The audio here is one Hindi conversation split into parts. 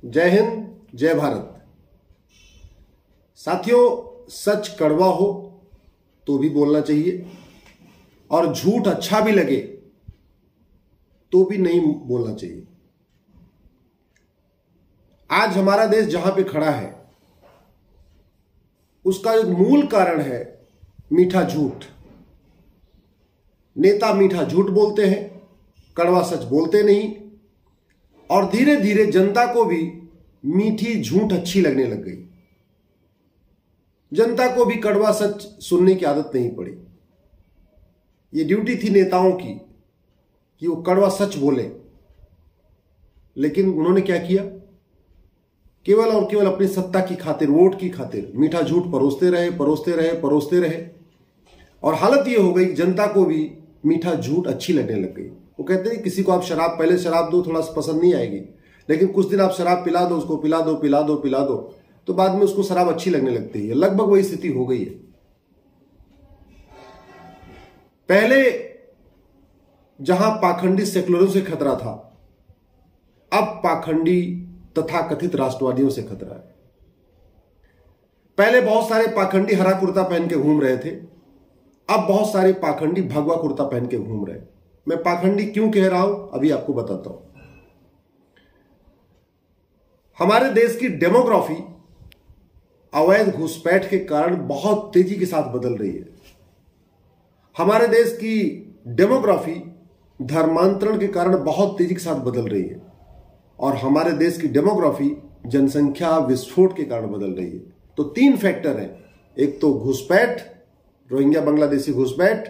जय हिंद, जय भारत। साथियों, सच कड़वा हो तो भी बोलना चाहिए और झूठ अच्छा भी लगे तो भी नहीं बोलना चाहिए। आज हमारा देश जहां पे खड़ा है उसका एक मूल कारण है मीठा झूठ। नेता मीठा झूठ बोलते हैं, कड़वा सच बोलते नहीं, और धीरे धीरे जनता को भी मीठी झूठ अच्छी लगने लग गई। जनता को भी कड़वा सच सुनने की आदत नहीं पड़ी। ये ड्यूटी थी नेताओं की कि वो कड़वा सच बोले, लेकिन उन्होंने क्या किया? केवल और केवल अपनी सत्ता की खातिर, वोट की खातिर मीठा झूठ परोसते रहे, और हालत ये हो गई जनता को भी मीठा झूठ अच्छी लगने लग गई। वो कहते हैं किसी को आप पहले शराब दो, थोड़ा पसंद नहीं आएगी, लेकिन कुछ दिन आप शराब पिला दो, उसको पिला दो, तो बाद में उसको शराब अच्छी लगने लगती है। लगभग वही स्थिति हो गई है। पहले जहां पाखंडी सेकुलरों से खतरा था, अब पाखंडी तथाकथित राष्ट्रवादियों से खतरा है। पहले बहुत सारे पाखंडी हरा कुर्ता पहन के घूम रहे थे, अब बहुत सारे पाखंडी भगवा कुर्ता पहन के घूम रहे हैं। मैं पाखंडी क्यों कह रहा हूं अभी आपको बताता हूं। हमारे देश की डेमोग्राफी अवैध घुसपैठ के कारण बहुत तेजी के साथ बदल रही है। हमारे देश की डेमोग्राफी धर्मांतरण के कारण बहुत तेजी के साथ बदल रही है, और हमारे देश की डेमोग्राफी जनसंख्या विस्फोट के कारण बदल रही है। तो तीन फैक्टर हैं, एक तो घुसपैठ, रोहिंग्या बांग्लादेशी घुसपैठ,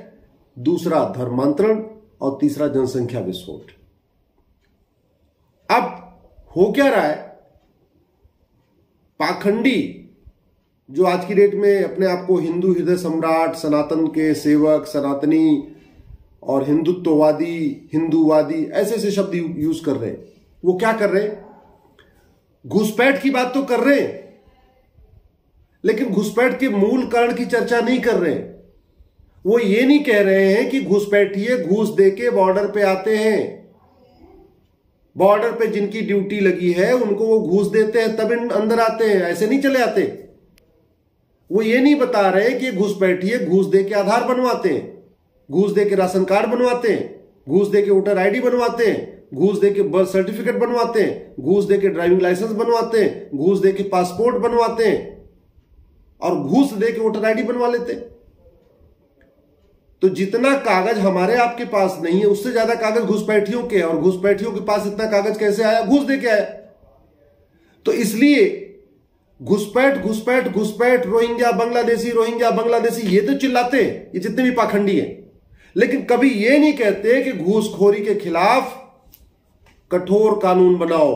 दूसरा धर्मांतरण, और तीसरा जनसंख्या विस्फोट। अब हो क्या रहा है? पाखंडी जो आज की डेट में अपने आप को हिंदू हृदय सम्राट, सनातन के सेवक, सनातनी और हिंदुत्ववादी, हिंदूवादी, ऐसे ऐसे शब्द यूज कर रहे हैं, वो क्या कर रहे हैं? घुसपैठ की बात तो कर रहे हैं, लेकिन घुसपैठ के मूल कारण की चर्चा नहीं कर रहे हैं। वो ये नहीं कह रहे हैं कि घुसपैठिए घूस देके बॉर्डर पे आते हैं, बॉर्डर पे जिनकी ड्यूटी लगी है उनको वो घूस देते हैं तब अंदर आते हैं, ऐसे नहीं चले आते। वो ये नहीं बता रहे कि घुसपैठिए घूस देके आधार बनवाते हैं, घूस देके राशन कार्ड बनवाते हैं, घूस देके वोटर आईडी बनवाते हैं, घूस देके बर्थ सर्टिफिकेट बनवाते हैं, घूस देके ड्राइविंग लाइसेंस बनवाते हैं, घूस देके पासपोर्ट बनवाते हैं, और घूस देके वोटर आईडी बनवा लेते हैं। तो जितना कागज हमारे आपके पास नहीं है, उससे ज्यादा कागज घुसपैठियों के, और घुसपैठियों के पास इतना कागज कैसे आया? घूस देके आया। तो इसलिए घुसपैठ, रोहिंग्या बांग्लादेशी ये तो चिल्लाते हैं, ये जितने भी पाखंडी हैं, लेकिन कभी ये नहीं कहते कि घूसखोरी के खिलाफ कठोर कानून बनाओ,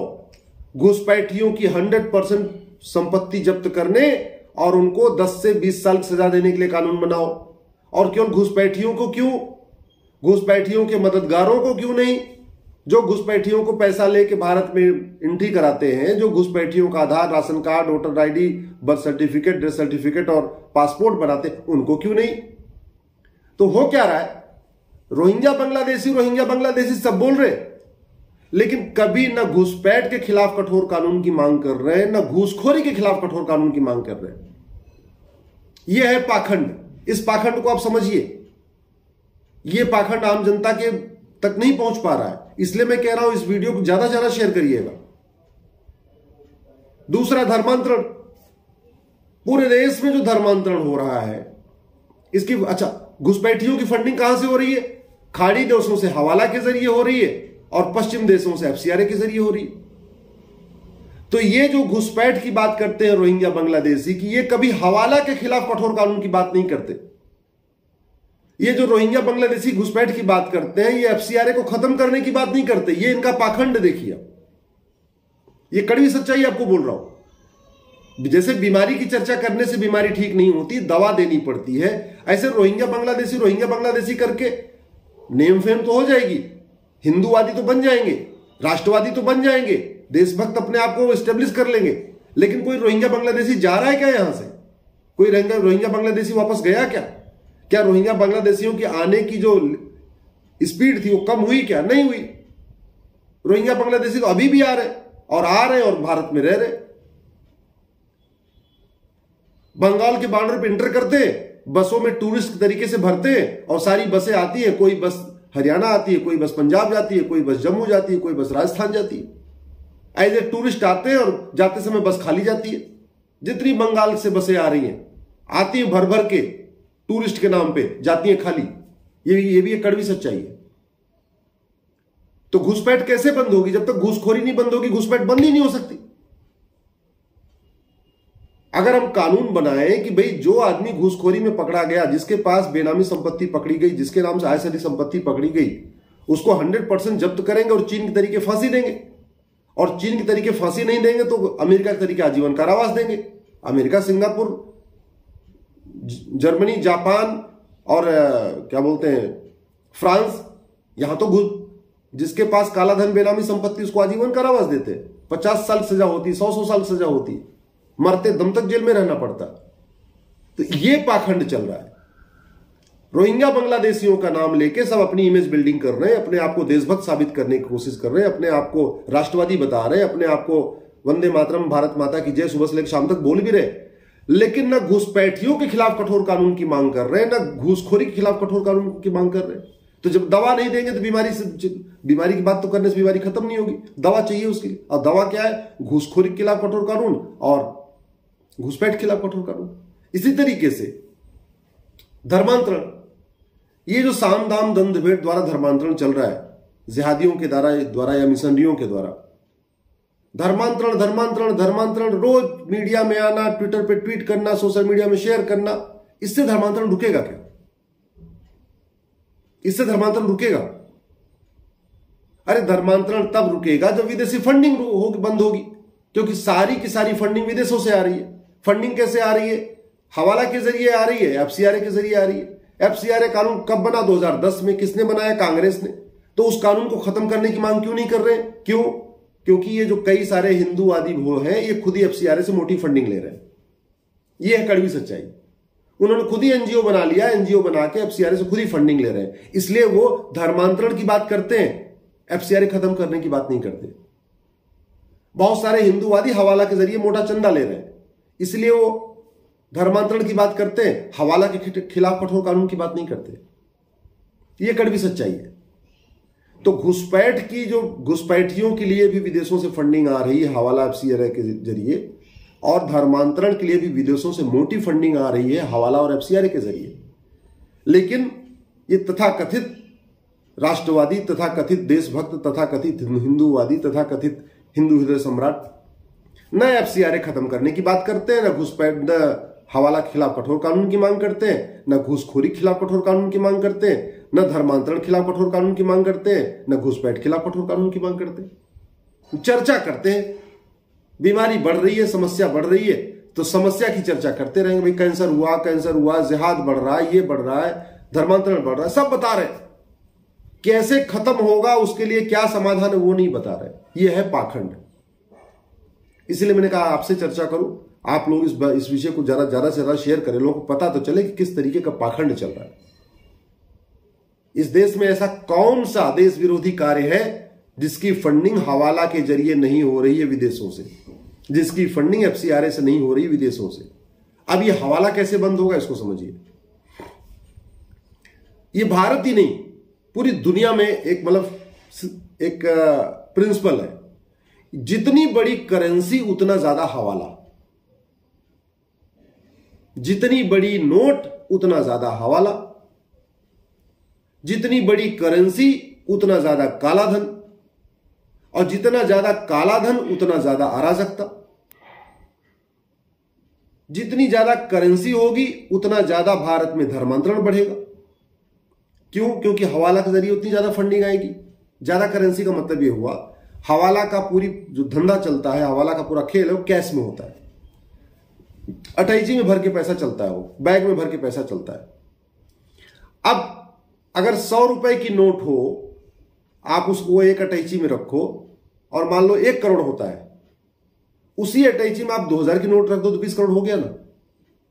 घुसपैठियों की 100% संपत्ति जब्त करने और उनको 10 से 20 साल की सजा देने के लिए कानून बनाओ। और केवल घुसपैठियों को क्यों? घुसपैठियों के मददगारों को क्यों नहीं? जो घुसपैठियों को पैसा लेके भारत में एंट्री कराते हैं, जो घुसपैठियों का Aadhaar, ration card, voter ID, birth certificate, death certificate और पासपोर्ट बनाते हैं, उनको क्यों नहीं? तो हो क्या रहा है? रोहिंग्या बांग्लादेशी सब बोल रहे, लेकिन कभी न घुसपैठ के खिलाफ कठोर कानून की मांग कर रहे हैं, न घूसखोरी के खिलाफ कठोर कानून की मांग कर रहे हैं। यह है पाखंड। इस पाखंड को आप समझिए। यह पाखंड आम जनता के तक नहीं पहुंच पा रहा है, इसलिए मैं कह रहा हूं इस वीडियो को ज्यादा से ज्यादा शेयर करिएगा। दूसरा, धर्मांतरण। पूरे देश में जो धर्मांतरण हो रहा है, इसकी घुसपैठियों की फंडिंग कहां से हो रही है? खाड़ी देशों से हवाला के जरिए हो रही है, और पश्चिम देशों से एफसीआरए के जरिए हो रही है। तो ये जो घुसपैठ की बात करते हैं रोहिंग्या बांग्लादेशी की, ये कभी हवाला के खिलाफ कठोर कानून की बात नहीं करते। ये जो रोहिंग्या बांग्लादेशी घुसपैठ की बात करते हैं, ये एफसीआरए को खत्म करने की बात नहीं करते। ये इनका पाखंड देखिए। ये कड़वी सच्चाई आपको बोल रहा हूं। जैसे बीमारी की चर्चा करने से बीमारी ठीक नहीं होती, दवा देनी पड़ती है, ऐसे रोहिंग्या बांग्लादेशी करके नेम फेम तो हो जाएगी, हिंदूवादी तो बन जाएंगे, राष्ट्रवादी तो बन जाएंगे, देशभक्त अपने आप को स्टेब्लिश कर लेंगे, लेकिन कोई रोहिंग्या बांग्लादेशी जा रहा है क्या यहां से? कोई रोहिंग्या बांग्लादेशी वापस गया क्या? क्या रोहिंग्या बांग्लादेशियों के आने की जो स्पीड थी वो कम हुई क्या? नहीं हुई। रोहिंग्या बांग्लादेशी तो अभी भी आ रहे हैं। और आ रहे और भारत में रह रहे। बंगाल के बॉर्डर पे एंटर करते, बसों में टूरिस्ट तरीके से भरते और सारी बसें आती है, कोई बस हरियाणा आती है, कोई बस पंजाब जाती है, कोई बस जम्मू जाती है, कोई बस राजस्थान जाती है। एज ए टूरिस्ट आते हैं और जाते समय बस खाली जाती है। जितनी बंगाल से बसें आ रही हैं, आती हैं भर भर के टूरिस्ट के नाम पे, जाती हैं खाली। ये भी एक कड़वी सच्चाई है। तो घुसपैठ कैसे बंद होगी? जब तक घूसखोरी नहीं बंद होगी, घुसपैठ बंद ही नहीं हो सकती। अगर हम कानून बनाएं कि भाई जो आदमी घूसखोरी में पकड़ा गया, जिसके पास बेनामी संपत्ति पकड़ी गई, जिसके नाम से आय से अधिक संपत्ति पकड़ी गई, उसको 100% जब्त करेंगे और चीन के तरीके फांसी देंगे। और चीन के तरीके फांसी नहीं देंगे तो अमेरिका के तरीके आजीवन कारावास देंगे। अमेरिका, सिंगापुर, जर्मनी, जापान और क्या बोलते हैं, फ्रांस, यहां तो जिसके पास काला धन बेनामी संपत्ति उसको आजीवन कारावास देते, 50 साल सजा होती, 100 साल सजा होती, मरते दम तक जेल में रहना पड़ता। तो ये पाखंड चल रहा है। रोहिंग्या बांग्लादेशियों का नाम लेके सब अपनी इमेज बिल्डिंग कर रहे हैं, अपने आप को देशभक्त साबित करने की कोशिश कर रहे हैं, अपने आप को राष्ट्रवादी बता रहे हैं, अपने आप को वंदे मातरम, भारत माता की जय सुबह से लेकर शाम तक बोल भी रहे, लेकिन न घुसपैठियों के खिलाफ कठोर कानून की मांग कर रहे हैं, न घूसखोरी के खिलाफ कठोर कानून की मांग कर रहे हैं। तो जब दवा नहीं देंगे तो बीमारी की बात तो करने से बीमारी खत्म नहीं होगी। दवा चाहिए उसके लिए, और दवा क्या है? घूसखोरी के खिलाफ कठोर कानून और घुसपैठ के खिलाफ कठोर कानून। इसी तरीके से धर्मांतरण, ये जो साम दाम दंड भेंट द्वारा धर्मांतरण चल रहा है, जिहादियों के द्वारा या मिशनरियों के द्वारा धर्मांतरण धर्मांतरण धर्मांतरण, रोज मीडिया में आना, ट्विटर पे ट्वीट करना, सोशल मीडिया में शेयर करना, इससे धर्मांतरण रुकेगा क्या? इससे धर्मांतरण रुकेगा? अरे धर्मांतरण तब रुकेगा जब विदेशी फंडिंग बंद होगी, क्योंकि सारी की सारी फंडिंग विदेशों से आ रही है। फंडिंग कैसे आ रही है? हवाला के जरिए आ रही है, एफसीआरए के जरिए आ रही है। एफसीआरए कानून कब बना? 2010 में। किसने बनाया? कांग्रेस ने। तो उस कानून को खत्म करने की मांग क्यों नहीं कर रहे? क्यों? क्योंकि ये जो कई सारे हिंदूवादी वो हैं, ये खुद ही एफसीआरए से मोटी फंडिंग ले रहे हैं। ये है कड़वी सच्चाई। उन्होंने खुद ही एनजीओ बना लिया, एनजीओ बना के एफसीआरए से खुद ही फंडिंग ले रहे हैं। इसलिए वो धर्मांतरण की बात करते हैं, एफसीआरए खत्म करने की बात नहीं करते। बहुत सारे हिंदूवादी हवाला के जरिए मोटा चंदा ले रहे हैं, इसलिए वो धर्मांतरण की बात करते हैं, हवाला के खिलाफ कठोर कानून की बात नहीं करते। ये कड़वी सच्चाई है। तो घुसपैठ की जो घुसपैठियों के लिए भी विदेशों से फंडिंग आ रही है हवाला एफसीआरए के जरिए, और धर्मांतरण के लिए भी विदेशों से मोटी फंडिंग आ रही है हवाला और एफसीआरए के जरिए। लेकिन ये तथाकथित राष्ट्रवादी, तथाकथित देशभक्त, तथाकथित हिंदूवादी, तथाकथित हिंदू हृदय सम्राट न एफसीआरए खत्म करने की बात करते हैं, न घुसपैठ, न हवाला के खिलाफ कठोर कानून की मांग करते हैं, न घूसखोरी के खिलाफ कठोर कानून की मांग करते हैं, न धर्मांतरण के खिलाफ कठोर कानून की मांग करते हैं, न घुसपैठ के खिलाफ कठोर कानून की मांग करते हैं। चर्चा करते हैं, बीमारी बढ़ रही है, समस्या बढ़ रही है, तो समस्या की चर्चा करते रहेंगे। भाई कैंसर हुआ, जिहाद बढ़ रहा है, ये बढ़ रहा है, धर्मांतरण बढ़ रहा है, सब बता रहे। कैसे खत्म होगा, उसके लिए क्या समाधान है, वो नहीं बता रहे। ये है पाखंड। इसलिए मैंने कहा आपसे चर्चा करूं, आप लोग इस विषय को ज्यादा से ज्यादा शेयर करें, लोगों को पता तो चले कि किस तरीके का पाखंड चल रहा है। इस देश में ऐसा कौन सा देश विरोधी कार्य है जिसकी फंडिंग हवाला के जरिए नहीं हो रही है विदेशों से, जिसकी फंडिंग एफसीआरए से नहीं हो रही विदेशों से? अब ये हवाला कैसे बंद होगा, इसको समझिए। ये भारत ही नहीं, पूरी दुनिया में एक प्रिंसिपल है, जितनी बड़ी करेंसी उतना ज्यादा हवाला, जितनी बड़ी नोट उतना ज्यादा हवाला, जितनी बड़ी करेंसी उतना ज्यादा काला धन, और जितना ज्यादा काला धन उतना ज्यादा अराजकता। जितनी ज्यादा करेंसी होगी उतना ज्यादा भारत में धर्मांतरण बढ़ेगा। क्यों? क्योंकि हवाला के जरिए उतनी ज्यादा फंडिंग आएगी। ज्यादा करेंसी का मतलब यह हुआ, हवाला का पूरी जो धंधा चलता है, हवाला का पूरा खेल है, वो कैश में होता है। अटैची में भर के पैसा चलता है, वो बैग में भर के पैसा चलता है। अब अगर 100 रुपए की नोट हो, आप उसको एक अटैची में रखो और मान लो 1 करोड़ होता है, उसी अटैची में आप 2000 की नोट रख दो तो 20 करोड़ हो गया ना।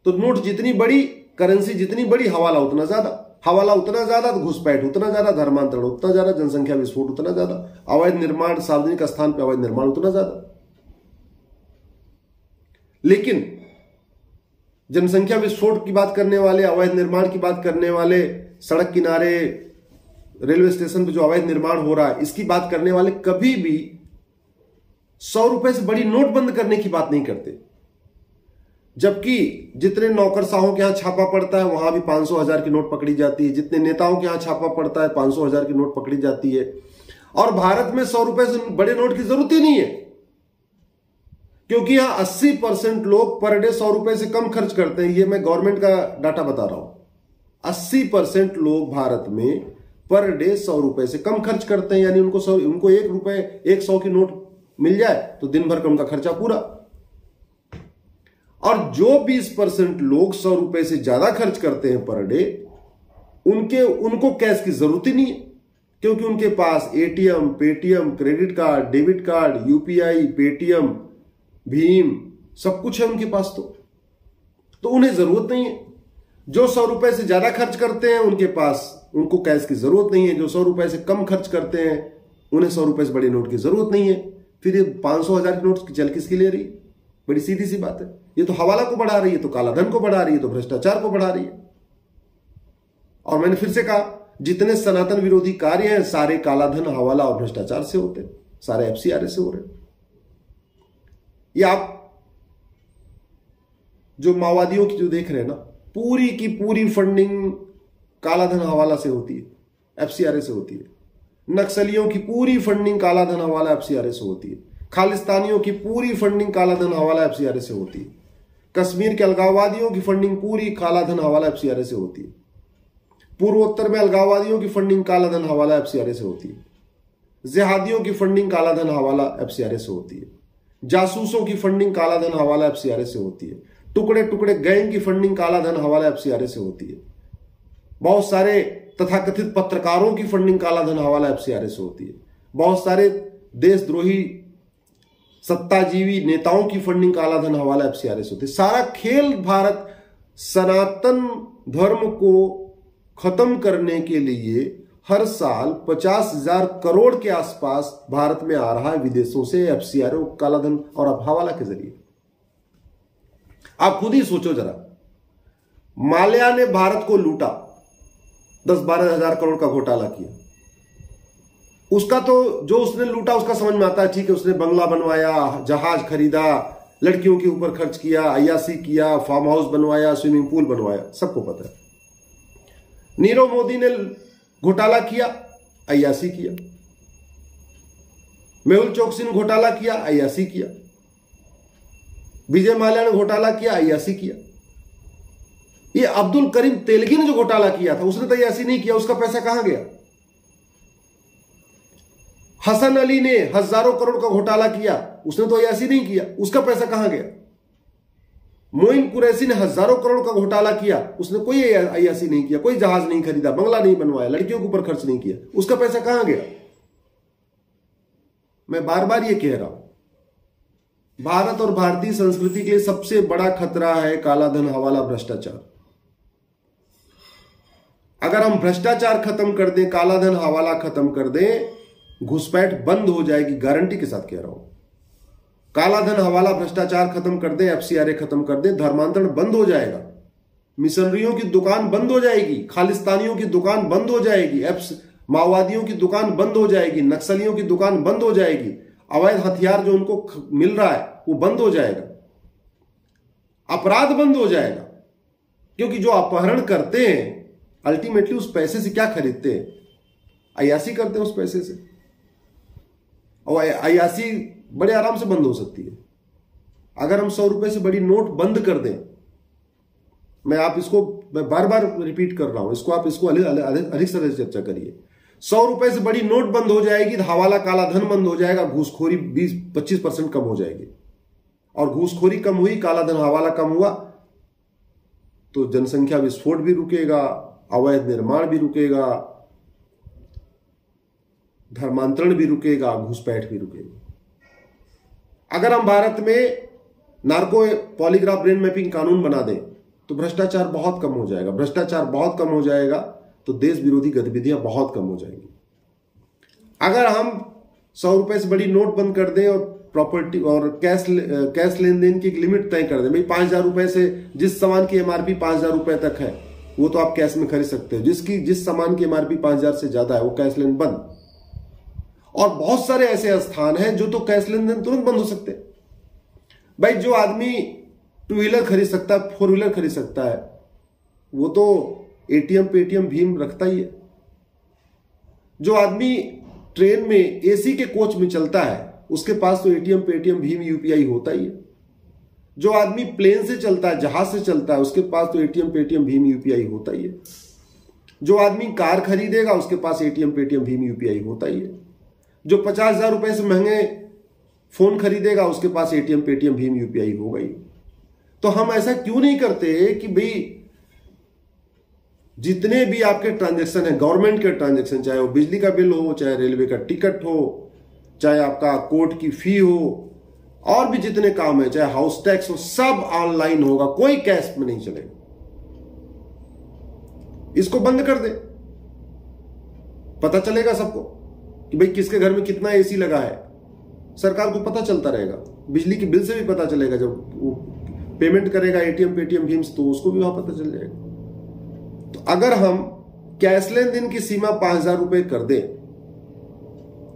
तो नोट जितनी बड़ी, करेंसी जितनी बड़ी, हवाला उतना ज्यादा। हवाला उतना ज्यादा तो घुसपैठ उतना ज्यादा, धर्मांतरण उतना ज्यादा, जनसंख्या विस्फोट उतना ज्यादा, अवैध निर्माण, सार्वजनिक स्थान पर अवैध निर्माण उतना ज्यादा। लेकिन जनसंख्या विस्फोट की बात करने वाले, अवैध निर्माण की बात करने वाले, सड़क किनारे, रेलवे स्टेशन पे जो अवैध निर्माण हो रहा है, इसकी बात करने वाले कभी भी 100 रुपए से बड़ी नोट बंद करने की बात नहीं करते। जबकि जितने नौकरशाहों के यहां छापा पड़ता है वहां भी 500,000 की नोट पकड़ी जाती है, जितने नेताओं के यहां छापा पड़ता है 500,000 की नोट पकड़ी जाती है। और भारत में 100 रुपए से बड़े नोट की जरूरत ही नहीं है, क्योंकि यहां 80% लोग पर डे 100 रुपए से कम खर्च करते हैं। ये मैं गवर्नमेंट का डाटा बता रहा हूं। 80% लोग भारत में पर डे 100 रुपए से कम खर्च करते हैं, यानी उनको 1 रुपए 100 की नोट मिल जाए तो दिन भर का उनका खर्चा पूरा। और जो 20% लोग 100 रुपए से ज्यादा खर्च करते हैं पर डे, उनको कैश की जरूरत ही नहीं है, क्योंकि उनके पास ATM, Paytm, credit card, debit card, UPI, Paytm, भीम, सब कुछ है उनके पास। तो उन्हें जरूरत नहीं है। जो 100 रुपए से ज्यादा खर्च करते हैं उनके पास, उनको कैश की जरूरत नहीं है। जो 100 रुपए से कम खर्च करते हैं उन्हें 100 रुपए से बड़े नोट की जरूरत नहीं है। फिर ये 500,000 की नोट चल किसकी ले रही है? बड़ी सीधी सी बात है। ये तो हवाला को बढ़ा रही है, तो कालाधन को बढ़ा रही है, तो भ्रष्टाचार को बढ़ा रही है। और मैंने फिर से कहा, जितने सनातन विरोधी कार्य हैं सारे कालाधन, हवाला और भ्रष्टाचार से होते हैं, सारे एफसीआरए से हो रहे हैं। ये आप जो माओवादियों की जो देख रहे हैं ना, पूरी की पूरी फंडिंग कालाधन हवाला से होती है, एफसीआरए से होती है। नक्सलियों की पूरी फंडिंग कालाधन हवाला एफसीआरए से होती है। खालिस्तानियों की पूरी फंडिंग कालाधन हवाला एफसीआरए से होती है। कश्मीर के अलगाववादियों की फंडिंग पूरी कालाधन हवाला एफसीआरए से होती है। पूर्वोत्तर में अलगाववादियों की फंडिंग कालाधन हवाला एफसीआरए से होती है। जिहादियों की फंडिंग कालाधन हवाला एफसीआरए से होती है। जासूसों की फंडिंग कालाधन हवाला एफसीआरए से होती है। टुकड़े टुकड़े गैंग की फंडिंग कालाधन हवाला एफसीआरए से होती है। बहुत सारे तथाकथित पत्रकारों की फंडिंग कालाधन हवाला एफसीआरए से होती है। बहुत सारे देशद्रोही सत्ताजीवी नेताओं की फंडिंग कालाधन हवाला एफसीआरए से होती है। सारा खेल भारत सनातन धर्म को खत्म करने के लिए हर साल 50,000 करोड़ के आसपास भारत में आ रहा है विदेशों से, एफसीआरए, कालाधन और अब हवाला के जरिए। आप खुद ही सोचो जरा, माल्या ने भारत को लूटा, 10-12 हजार करोड़ का घोटाला किया। उसका तो जो उसने लूटा उसका समझ में आता है, ठीक है, उसने बंगला बनवाया, जहाज खरीदा, लड़कियों के ऊपर खर्च किया, अय्यासी किया, फार्म हाउस बनवाया, स्विमिंग पूल बनवाया, सबको पता है। नीरव मोदी ने घोटाला किया, अय्यासी किया। मेहुल चोकसी ने घोटाला किया, अय्यासी किया। विजय माल्या ने घोटाला किया, अय्यासी किया। ये अब्दुल करीम तेलगी ने जो घोटाला किया था उसने तो अय्यासी नहीं किया, उसका पैसा कहां गया? हसन अली ने हजारों करोड़ का घोटाला किया, उसने तो अय्यासी नहीं किया, उसका पैसा कहां गया? मोइन कुरैशी ने हजारों करोड़ का घोटाला किया, उसने कोई अय्यासी नहीं किया, कोई जहाज नहीं खरीदा, बंगला नहीं बनवाया, लड़कियों के ऊपर खर्च नहीं किया, उसका पैसा कहां गया? मैं बार बार ये कह रहा हूं, भारत और भारतीय संस्कृति के लिए सबसे बड़ा खतरा है कालाधन, हवाला, भ्रष्टाचार। अगर हम भ्रष्टाचार खत्म कर दें, कालाधन, हवाला खत्म कर दें, घुसपैठ बंद हो जाएगी, गारंटी के साथ कह रहा हूं। कालाधन, हवाला, भ्रष्टाचार खत्म कर दें, एफसीआरए खत्म कर दें, धर्मांतरण बंद हो जाएगा, मिशनरियों की दुकान बंद हो जाएगी, खालिस्तानियों की दुकान बंद हो जाएगी, माओवादियों की दुकान बंद हो जाएगी, नक्सलियों की दुकान बंद हो जाएगी, अवैध हथियार जो उनको मिल रहा है वो बंद हो जाएगा, अपराध बंद हो जाएगा। क्योंकि जो अपहरण करते हैं अल्टीमेटली उस पैसे से क्या खरीदते हैं? अय्यासी करते हैं उस पैसे से। और अय्यासी बड़े आराम से बंद हो सकती है अगर हम 100 रुपए से बड़ी नोट बंद कर दें। मैं बार बार रिपीट कर रहा हूं, इसको अधिक से चर्चा करिए। 100 रुपए से बड़ी नोट बंद हो जाएगी तो हवाला, काला धन बंद हो जाएगा, घूसखोरी 20-25% कम हो जाएगी। और घूसखोरी कम हुई, काला धन, हवाला कम हुआ तो जनसंख्या विस्फोट भी रुकेगा, अवैध निर्माण भी रुकेगा, धर्मांतरण भी रुकेगा, घुसपैठ भी रुकेगी। अगर हम भारत में नार्को पॉलीग्राफ ब्रेन मैपिंग कानून बना दें तो भ्रष्टाचार बहुत कम हो जाएगा, भ्रष्टाचार बहुत कम हो जाएगा, तो देश विरोधी गतिविधियां बहुत कम हो जाएंगी। अगर हम 100 रुपए से बड़ी नोट बंद कर दें और प्रॉपर्टी और कैश लेन देन की एक लिमिट तय कर दें, भाई 5,000 रुपए से जिस सामान की एमआरपी 5,000 रुपए तक है वो तो आप कैश में खरीद सकते हो, जिस सामान की एमआरपी 5,000 से ज्यादा है वो कैश लेन बंद। और बहुत सारे ऐसे स्थान हैं जो तो कैश लेन देन तुरंत बंद हो सकते हैं। भाई जो आदमी 2 व्हीलर खरीद सकता है, 4 व्हीलर खरीद सकता है, वो तो एटीएम पेटीएम भीम रखता ही है। जो आदमी ट्रेन में एसी के कोच में चलता है उसके पास तो एटीएम पेटीएम भीम यूपीआई होता ही है। जो आदमी प्लेन से चलता है, जहाज से चलता है, उसके पास तो एटीएम पेटीएम भीम यूपीआई होता ही है। जो आदमी कार खरीदेगा उसके पास एटीएम पेटीएम भीम यूपीआई होता ही है। जो 50,000 रुपए से महंगे फोन खरीदेगा उसके पास एटीएम पेटीएम भीम यूपीआई होगा ही। तो हम ऐसा क्यों नहीं करते कि भाई जितने भी आपके ट्रांजैक्शन है, गवर्नमेंट के ट्रांजैक्शन, चाहे वो बिजली का बिल हो, चाहे रेलवे का टिकट हो, चाहे आपका कोर्ट की फी हो, और भी जितने काम है, चाहे हाउस टैक्स हो, सब ऑनलाइन होगा, कोई कैश में नहीं चलेगा। इसको बंद कर दे, पता चलेगा सबको कि भाई किसके घर में कितना एसी लगा है, सरकार को पता चलता रहेगा। बिजली के बिल से भी पता चलेगा, जब वो पेमेंट करेगा एटीएम पेटीएम भीम से तो उसको भी वहां पता चल जाएगा। तो अगर हम कैश लेन देन की सीमा 5,000 रुपए कर दें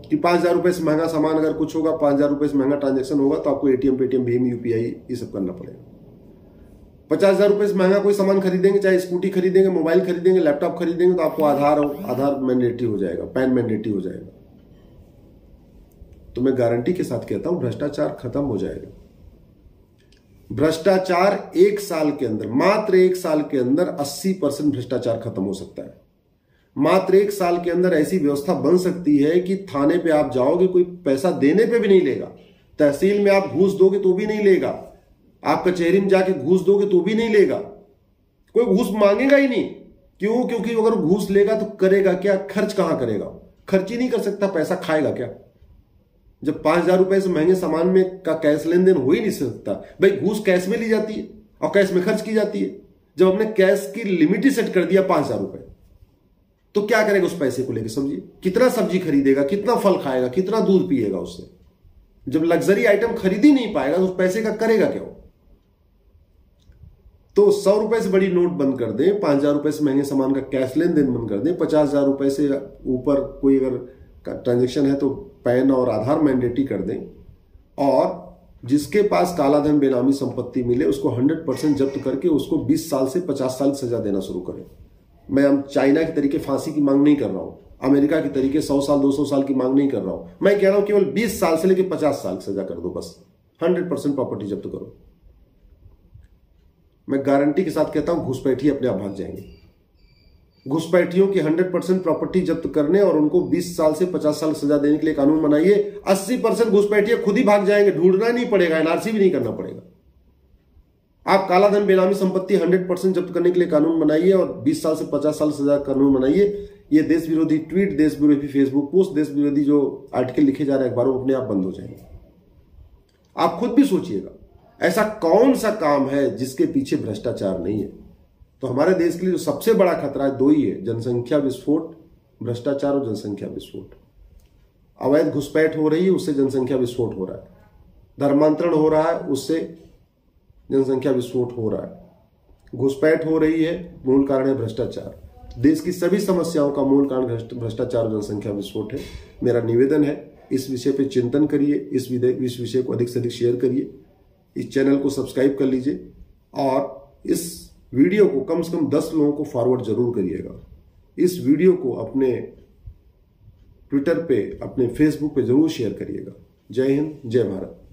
कि 5,000 रुपए से महंगा सामान अगर कुछ होगा, 5,000 रुपए से महंगा ट्रांजैक्शन होगा तो आपको एटीएम पेटीएम भीम यूपीआई ये सब करना पड़ेगा। 50,000 रुपए से महंगा कोई सामान खरीदेंगे, चाहे स्कूटी खरीदेंगे, मोबाइल खरीदेंगे, लैपटॉप खरीदेंगे, तो आपको आधार मैंडेटरी हो जाएगा, पैन मैंडेटरी हो जाएगा। तो मैं गारंटी के साथ कहता हूं भ्रष्टाचार खत्म हो जाएगा। भ्रष्टाचार 1 साल के अंदर, मात्र 1 साल के अंदर 80% भ्रष्टाचार खत्म हो सकता है। मात्र 1 साल के अंदर ऐसी व्यवस्था बन सकती है कि थाने पे आप जाओगे, कोई पैसा देने पे भी नहीं लेगा। तहसील में आप घूस दोगे तो भी नहीं लेगा, आप कचहरी में जाके घूस दोगे तो भी नहीं लेगा, कोई घूस मांगेगा ही नहीं। क्यों? क्योंकि अगर घूस लेगा तो करेगा क्या? खर्च कहां करेगा? खर्च ही नहीं कर सकता, पैसा खाएगा क्या? जब 5,000 रुपए से महंगे सामान में का कैश लेन देन हो ही नहीं सकता। भाई घूस कैश में ली जाती है और कैश में खर्च की जाती है। जब हमने कैश की लिमिट ही सेट कर दिया 5,000 रुपए, तो क्या करेगा उस पैसे को लेकर? समझिए, कितना सब्जी खरीदेगा, कितना फल खाएगा, कितना दूध पिएगा उससे। जब लग्जरी आइटम खरीद ही नहीं पाएगा तो उस पैसे का करेगा क्या? तो 100 रुपए से बड़ी नोट बंद कर दें, 5,000 रुपए से महंगे सामान का कैश लेन देन बंद कर दें, 50,000 रुपए से ऊपर कोई अगर ट्रांजेक्शन है तो पैन और आधार मैंडेटरी कर दें, और जिसके पास कालाधन बेनामी संपत्ति मिले उसको 100% जब्त करके उसको 20 साल से 50 साल सजा देना शुरू करें। मैं हम चाइना के तरीके फांसी की मांग नहीं कर रहा हूं, अमेरिका के तरीके 100 साल 200 साल की मांग नहीं कर रहा हूं। मैं कह रहा हूं केवल 20 साल से लेकर 50 साल सजा कर दो, बस 100% प्रॉपर्टी जब्त करो। मैं गारंटी के साथ कहता हूं घुसपैठी अपने आप भाग जाएंगे। घुसपैठियों की 100% प्रॉपर्टी जब्त करने और उनको 20 साल से 50 साल सजा देने के लिए कानून बनाइए। 80% घुसपैठिए खुद ही भाग जाएंगे, ढूंढना नहीं पड़ेगा, एनआरसी भी नहीं करना पड़ेगा। आप कालाधन बेनामी संपत्ति 100% जब्त करने के लिए कानून बनाइए और 20 साल से 50 साल सजा कानून बनाइए। ये देश विरोधी ट्वीट, देश विरोधी फेसबुक पोस्ट, देश विरोधी जो आर्टिकल लिखे जा रहे हैं अखबारों में, अपने आप बंद हो जाएंगे। आप खुद भी सोचिएगा, ऐसा कौन सा काम है जिसके पीछे भ्रष्टाचार नहीं है? तो हमारे देश के लिए जो सबसे बड़ा खतरा है 2 ही है, जनसंख्या विस्फोट, भ्रष्टाचार और जनसंख्या विस्फोट। अवैध घुसपैठ हो रही है, उससे जनसंख्या विस्फोट हो रहा है। धर्मांतरण हो रहा है, उससे जनसंख्या विस्फोट हो रहा है। घुसपैठ हो रही है, मूल कारण है भ्रष्टाचार। देश की सभी समस्याओं का मूल कारण भ्रष्टाचार और जनसंख्या विस्फोट है। मेरा निवेदन है, इस विषय पे चिंतन करिए, इस विषय को अधिक से अधिक शेयर करिए, इस चैनल को सब्सक्राइब कर लीजिए और इस वीडियो को कम से कम 10 लोगों को फॉरवर्ड जरूर करिएगा। इस वीडियो को अपने ट्विटर पे, अपने फेसबुक पे जरूर शेयर करिएगा। जय हिंद, जय भारत।